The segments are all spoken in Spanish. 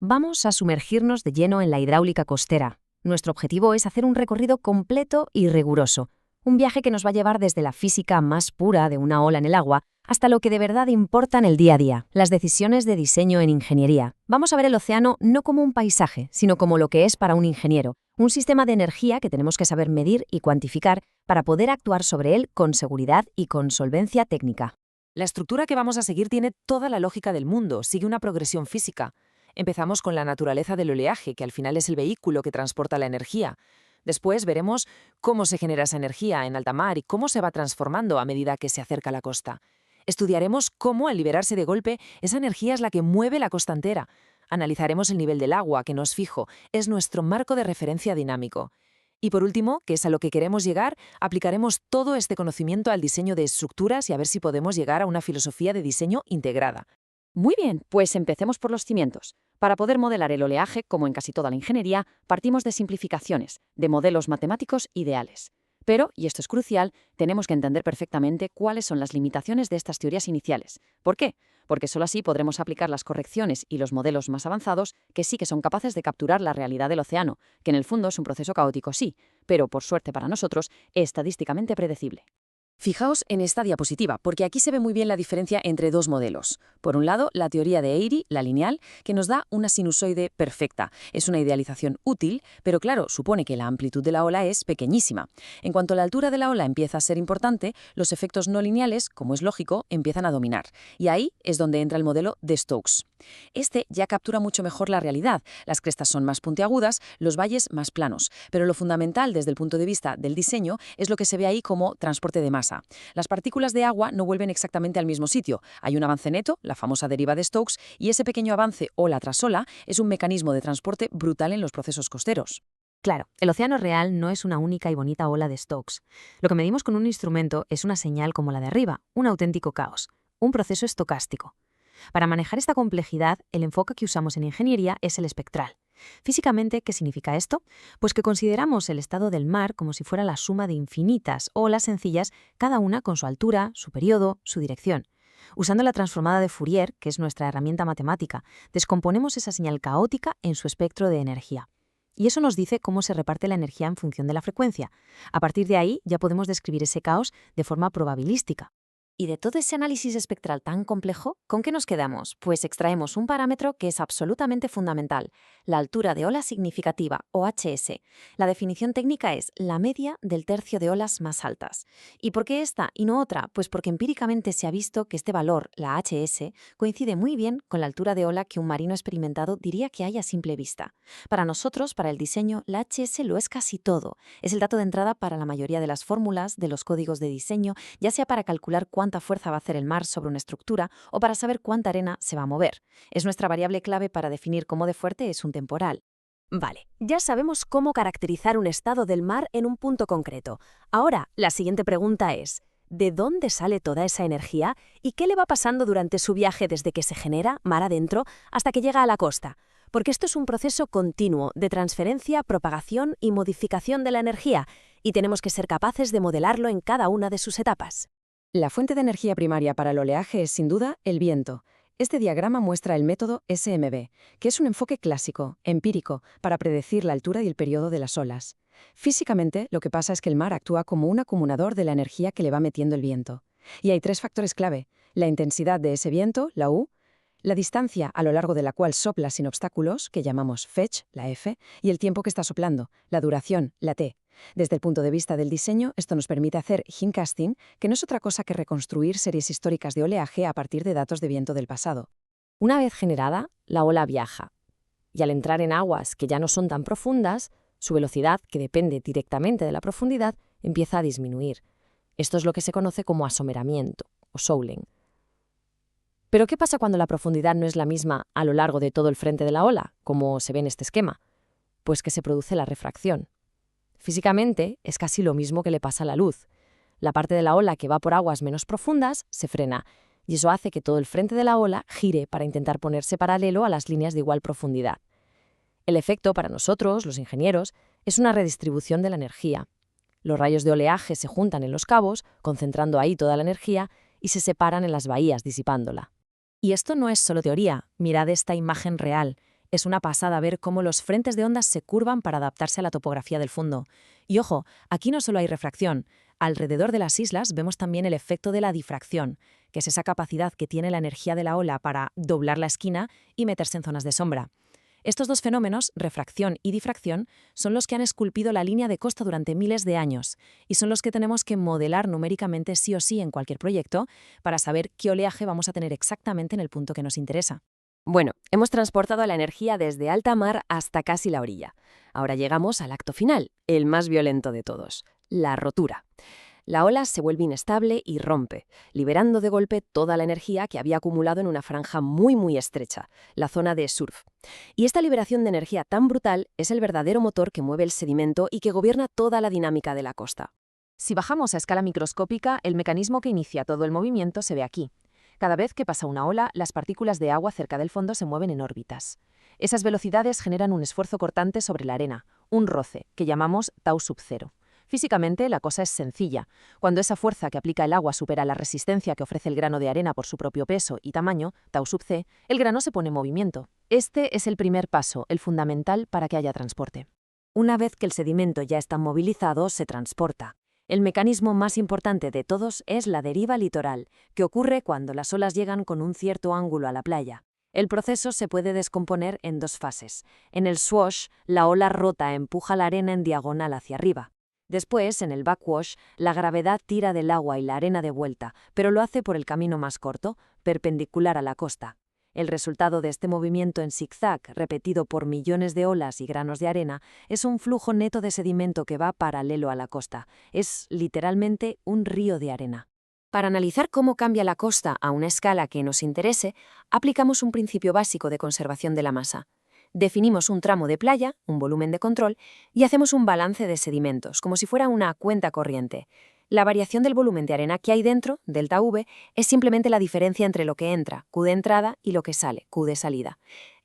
Vamos a sumergirnos de lleno en la hidráulica costera. Nuestro objetivo es hacer un recorrido completo y riguroso, un viaje que nos va a llevar desde la física más pura de una ola en el agua hasta lo que de verdad importa en el día a día, las decisiones de diseño en ingeniería. Vamos a ver el océano no como un paisaje, sino como lo que es para un ingeniero, un sistema de energía que tenemos que saber medir y cuantificar para poder actuar sobre él con seguridad y con solvencia técnica. La estructura que vamos a seguir tiene toda la lógica del mundo, sigue una progresión física. Empezamos con la naturaleza del oleaje, que al final es el vehículo que transporta la energía. Después veremos cómo se genera esa energía en alta mar y cómo se va transformando a medida que se acerca a la costa. Estudiaremos cómo, al liberarse de golpe, esa energía es la que mueve la costa entera. Analizaremos el nivel del agua, que no es fijo, es nuestro marco de referencia dinámico. Y por último, que es a lo que queremos llegar, aplicaremos todo este conocimiento al diseño de estructuras y a ver si podemos llegar a una filosofía de diseño integrada. Muy bien, pues empecemos por los cimientos. Para poder modelar el oleaje, como en casi toda la ingeniería, partimos de simplificaciones, de modelos matemáticos ideales. Pero, y esto es crucial, tenemos que entender perfectamente cuáles son las limitaciones de estas teorías iniciales. ¿Por qué? Porque solo así podremos aplicar las correcciones y los modelos más avanzados que sí que son capaces de capturar la realidad del océano, que en el fondo es un proceso caótico, sí, pero por suerte para nosotros, estadísticamente predecible. Fijaos en esta diapositiva, porque aquí se ve muy bien la diferencia entre dos modelos. Por un lado, la teoría de Airy, la lineal, que nos da una sinusoide perfecta. Es una idealización útil, pero claro, supone que la amplitud de la ola es pequeñísima. En cuanto la altura de la ola empieza a ser importante, los efectos no lineales, como es lógico, empiezan a dominar. Y ahí es donde entra el modelo de Stokes. Este ya captura mucho mejor la realidad. Las crestas son más puntiagudas, los valles más planos. Pero lo fundamental desde el punto de vista del diseño es lo que se ve ahí como transporte de masa. Las partículas de agua no vuelven exactamente al mismo sitio. Hay un avance neto, la famosa deriva de Stokes, y ese pequeño avance ola tras ola es un mecanismo de transporte brutal en los procesos costeros. Claro, el océano real no es una única y bonita ola de Stokes. Lo que medimos con un instrumento es una señal como la de arriba, un auténtico caos, un proceso estocástico. Para manejar esta complejidad, el enfoque que usamos en ingeniería es el espectral. Físicamente, ¿qué significa esto? Pues que consideramos el estado del mar como si fuera la suma de infinitas olas sencillas, cada una con su altura, su periodo, su dirección. Usando la transformada de Fourier, que es nuestra herramienta matemática, descomponemos esa señal caótica en su espectro de energía. Y eso nos dice cómo se reparte la energía en función de la frecuencia. A partir de ahí ya podemos describir ese caos de forma probabilística. Y de todo ese análisis espectral tan complejo, ¿con qué nos quedamos? Pues extraemos un parámetro que es absolutamente fundamental, la altura de ola significativa, o HS. La definición técnica es la media del tercio de olas más altas. ¿Y por qué esta y no otra? Pues porque empíricamente se ha visto que este valor, la HS, coincide muy bien con la altura de ola que un marino experimentado diría que hay a simple vista. Para nosotros, para el diseño, la HS lo es casi todo. Es el dato de entrada para la mayoría de las fórmulas, de los códigos de diseño, ya sea para calcular cuánta fuerza va a hacer el mar sobre una estructura o para saber cuánta arena se va a mover. Es nuestra variable clave para definir cómo de fuerte es un temporal. Vale, ya sabemos cómo caracterizar un estado del mar en un punto concreto. Ahora, la siguiente pregunta es, ¿de dónde sale toda esa energía y qué le va pasando durante su viaje desde que se genera, mar adentro, hasta que llega a la costa? Porque esto es un proceso continuo de transferencia, propagación y modificación de la energía, y tenemos que ser capaces de modelarlo en cada una de sus etapas. La fuente de energía primaria para el oleaje es, sin duda, el viento. Este diagrama muestra el método SMB, que es un enfoque clásico, empírico, para predecir la altura y el periodo de las olas. Físicamente, lo que pasa es que el mar actúa como un acumulador de la energía que le va metiendo el viento. Y hay tres factores clave: la intensidad de ese viento, la U, la distancia a lo largo de la cual sopla sin obstáculos, que llamamos fetch, la F, y el tiempo que está soplando, la duración, la T. Desde el punto de vista del diseño, esto nos permite hacer hindcasting, que no es otra cosa que reconstruir series históricas de oleaje a partir de datos de viento del pasado. Una vez generada, la ola viaja. Y al entrar en aguas que ya no son tan profundas, su velocidad, que depende directamente de la profundidad, empieza a disminuir. Esto es lo que se conoce como asomeramiento o shoaling. Pero ¿qué pasa cuando la profundidad no es la misma a lo largo de todo el frente de la ola, como se ve en este esquema? Pues que se produce la refracción. Físicamente es casi lo mismo que le pasa a la luz. La parte de la ola que va por aguas menos profundas se frena, y eso hace que todo el frente de la ola gire para intentar ponerse paralelo a las líneas de igual profundidad. El efecto para nosotros, los ingenieros, es una redistribución de la energía. Los rayos de oleaje se juntan en los cabos, concentrando ahí toda la energía, y se separan en las bahías, disipándola. Y esto no es solo teoría, mirad esta imagen real. Es una pasada ver cómo los frentes de ondas se curvan para adaptarse a la topografía del fondo. Y ojo, aquí no solo hay refracción. Alrededor de las islas vemos también el efecto de la difracción, que es esa capacidad que tiene la energía de la ola para doblar la esquina y meterse en zonas de sombra. Estos dos fenómenos, refracción y difracción, son los que han esculpido la línea de costa durante miles de años y son los que tenemos que modelar numéricamente sí o sí en cualquier proyecto para saber qué oleaje vamos a tener exactamente en el punto que nos interesa. Bueno, hemos transportado la energía desde alta mar hasta casi la orilla. Ahora llegamos al acto final, el más violento de todos, la rotura. La ola se vuelve inestable y rompe, liberando de golpe toda la energía que había acumulado en una franja muy estrecha, la zona de surf. Y esta liberación de energía tan brutal es el verdadero motor que mueve el sedimento y que gobierna toda la dinámica de la costa. Si bajamos a escala microscópica, el mecanismo que inicia todo el movimiento se ve aquí. Cada vez que pasa una ola, las partículas de agua cerca del fondo se mueven en órbitas. Esas velocidades generan un esfuerzo cortante sobre la arena, un roce, que llamamos tau sub cero. Físicamente, la cosa es sencilla. Cuando esa fuerza que aplica el agua supera la resistencia que ofrece el grano de arena por su propio peso y tamaño, tau sub c, el grano se pone en movimiento. Este es el primer paso, el fundamental para que haya transporte. Una vez que el sedimento ya está movilizado, se transporta. El mecanismo más importante de todos es la deriva litoral, que ocurre cuando las olas llegan con un cierto ángulo a la playa. El proceso se puede descomponer en dos fases. En el swash, la ola rota empuja la arena en diagonal hacia arriba. Después, en el backwash, la gravedad tira del agua y la arena de vuelta, pero lo hace por el camino más corto, perpendicular a la costa. El resultado de este movimiento en zigzag, repetido por millones de olas y granos de arena, es un flujo neto de sedimento que va paralelo a la costa. Es literalmente un río de arena. Para analizar cómo cambia la costa a una escala que nos interese, aplicamos un principio básico de conservación de la masa. Definimos un tramo de playa, un volumen de control, y hacemos un balance de sedimentos, como si fuera una cuenta corriente. La variación del volumen de arena que hay dentro, delta V, es simplemente la diferencia entre lo que entra, Q de entrada, y lo que sale, Q de salida.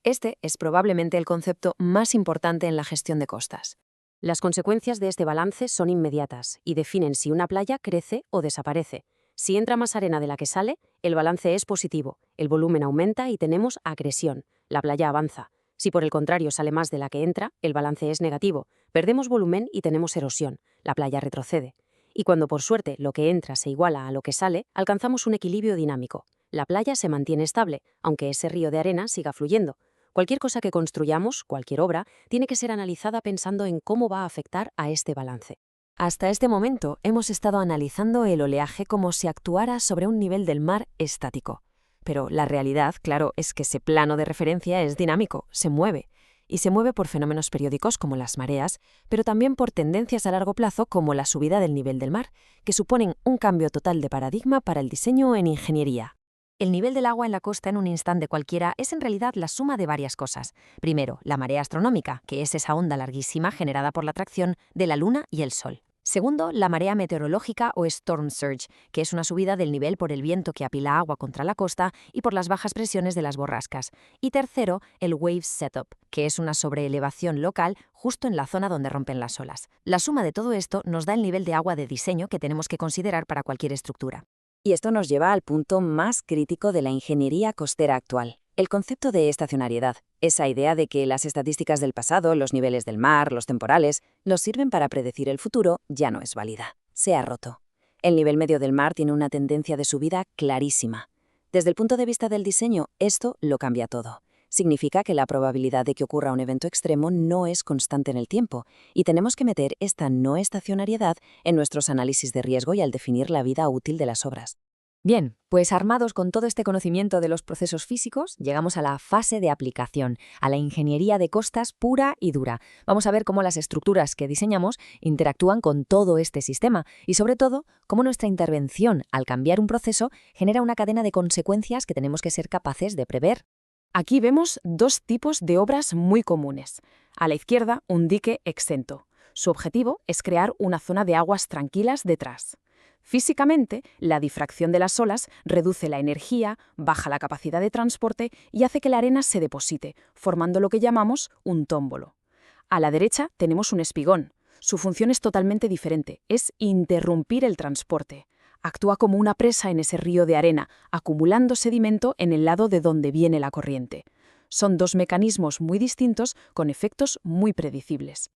Este es probablemente el concepto más importante en la gestión de costas. Las consecuencias de este balance son inmediatas y definen si una playa crece o desaparece. Si entra más arena de la que sale, el balance es positivo, el volumen aumenta y tenemos acreción, la playa avanza. Si por el contrario sale más de la que entra, el balance es negativo, perdemos volumen y tenemos erosión, la playa retrocede. Y cuando por suerte lo que entra se iguala a lo que sale, alcanzamos un equilibrio dinámico. La playa se mantiene estable, aunque ese río de arena siga fluyendo. Cualquier cosa que construyamos, cualquier obra, tiene que ser analizada pensando en cómo va a afectar a este balance. Hasta este momento hemos estado analizando el oleaje como si actuara sobre un nivel del mar estático. Pero la realidad, claro, es que ese plano de referencia es dinámico, se mueve. Y se mueve por fenómenos periódicos como las mareas, pero también por tendencias a largo plazo como la subida del nivel del mar, que suponen un cambio total de paradigma para el diseño en ingeniería. El nivel del agua en la costa en un instante cualquiera es en realidad la suma de varias cosas. Primero, la marea astronómica, que es esa onda larguísima generada por la atracción de la Luna y el Sol. Segundo, la marea meteorológica o storm surge, que es una subida del nivel por el viento que apila agua contra la costa y por las bajas presiones de las borrascas. Y tercero, el wave setup, que es una sobreelevación local justo en la zona donde rompen las olas. La suma de todo esto nos da el nivel de agua de diseño que tenemos que considerar para cualquier estructura. Y esto nos lleva al punto más crítico de la ingeniería costera actual. El concepto de estacionariedad, esa idea de que las estadísticas del pasado, los niveles del mar, los temporales, nos sirven para predecir el futuro, ya no es válida. Se ha roto. El nivel medio del mar tiene una tendencia de subida clarísima. Desde el punto de vista del diseño, esto lo cambia todo. Significa que la probabilidad de que ocurra un evento extremo no es constante en el tiempo, y tenemos que meter esta no estacionariedad en nuestros análisis de riesgo y al definir la vida útil de las obras. Bien, pues armados con todo este conocimiento de los procesos físicos, llegamos a la fase de aplicación, a la ingeniería de costas pura y dura. Vamos a ver cómo las estructuras que diseñamos interactúan con todo este sistema y, sobre todo, cómo nuestra intervención al cambiar un proceso genera una cadena de consecuencias que tenemos que ser capaces de prever. Aquí vemos dos tipos de obras muy comunes. A la izquierda, un dique exento. Su objetivo es crear una zona de aguas tranquilas detrás. Físicamente, la difracción de las olas reduce la energía, baja la capacidad de transporte y hace que la arena se deposite, formando lo que llamamos un tómbolo. A la derecha tenemos un espigón. Su función es totalmente diferente, es interrumpir el transporte. Actúa como una presa en ese río de arena, acumulando sedimento en el lado de donde viene la corriente. Son dos mecanismos muy distintos con efectos muy predecibles.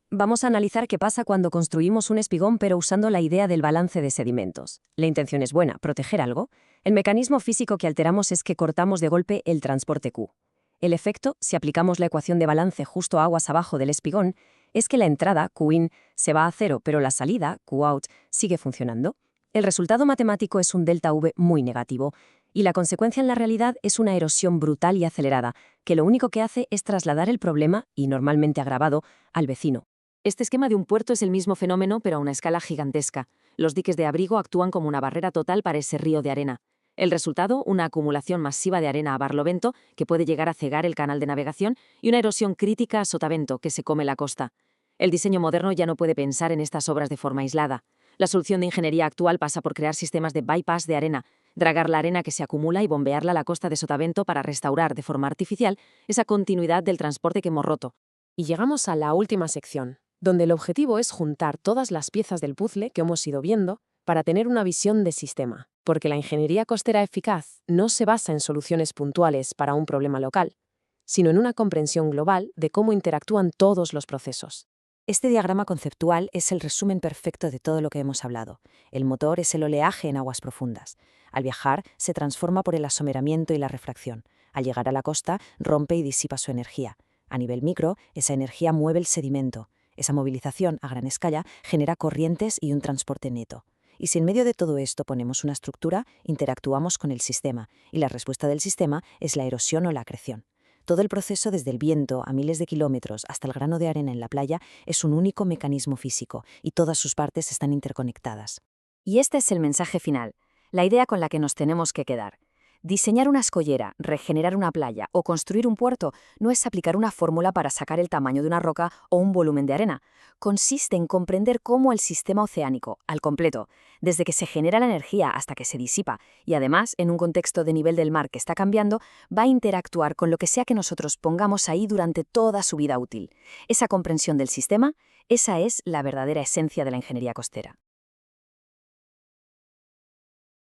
Vamos a analizar qué pasa cuando construimos un espigón pero usando la idea del balance de sedimentos. La intención es buena, proteger algo. El mecanismo físico que alteramos es que cortamos de golpe el transporte Q. El efecto, si aplicamos la ecuación de balance justo aguas abajo del espigón, es que la entrada, Q-in, se va a cero, pero la salida, Q-out, sigue funcionando. El resultado matemático es un delta V muy negativo, y la consecuencia en la realidad es una erosión brutal y acelerada, que lo único que hace es trasladar el problema, y normalmente agravado, al vecino. Este esquema de un puerto es el mismo fenómeno, pero a una escala gigantesca. Los diques de abrigo actúan como una barrera total para ese río de arena. El resultado, una acumulación masiva de arena a barlovento, que puede llegar a cegar el canal de navegación, y una erosión crítica a sotavento, que se come la costa. El diseño moderno ya no puede pensar en estas obras de forma aislada. La solución de ingeniería actual pasa por crear sistemas de bypass de arena, dragar la arena que se acumula y bombearla a la costa de sotavento para restaurar de forma artificial esa continuidad del transporte que hemos roto. Y llegamos a la última sección, donde el objetivo es juntar todas las piezas del puzzle que hemos ido viendo para tener una visión de sistema, porque la ingeniería costera eficaz no se basa en soluciones puntuales para un problema local, sino en una comprensión global de cómo interactúan todos los procesos. Este diagrama conceptual es el resumen perfecto de todo lo que hemos hablado. El motor es el oleaje en aguas profundas. Al viajar, se transforma por el asomeramiento y la refracción. Al llegar a la costa, rompe y disipa su energía. A nivel micro, esa energía mueve el sedimento. Esa movilización a gran escala genera corrientes y un transporte neto. Y si en medio de todo esto ponemos una estructura, interactuamos con el sistema, y la respuesta del sistema es la erosión o la acreción. Todo el proceso, desde el viento a miles de kilómetros hasta el grano de arena en la playa, es un único mecanismo físico, y todas sus partes están interconectadas. Y este es el mensaje final, la idea con la que nos tenemos que quedar. Diseñar una escollera, regenerar una playa o construir un puerto no es aplicar una fórmula para sacar el tamaño de una roca o un volumen de arena. Consiste en comprender cómo el sistema oceánico, al completo, desde que se genera la energía hasta que se disipa, y además, en un contexto de nivel del mar que está cambiando, va a interactuar con lo que sea que nosotros pongamos ahí durante toda su vida útil. Esa comprensión del sistema, esa es la verdadera esencia de la ingeniería costera.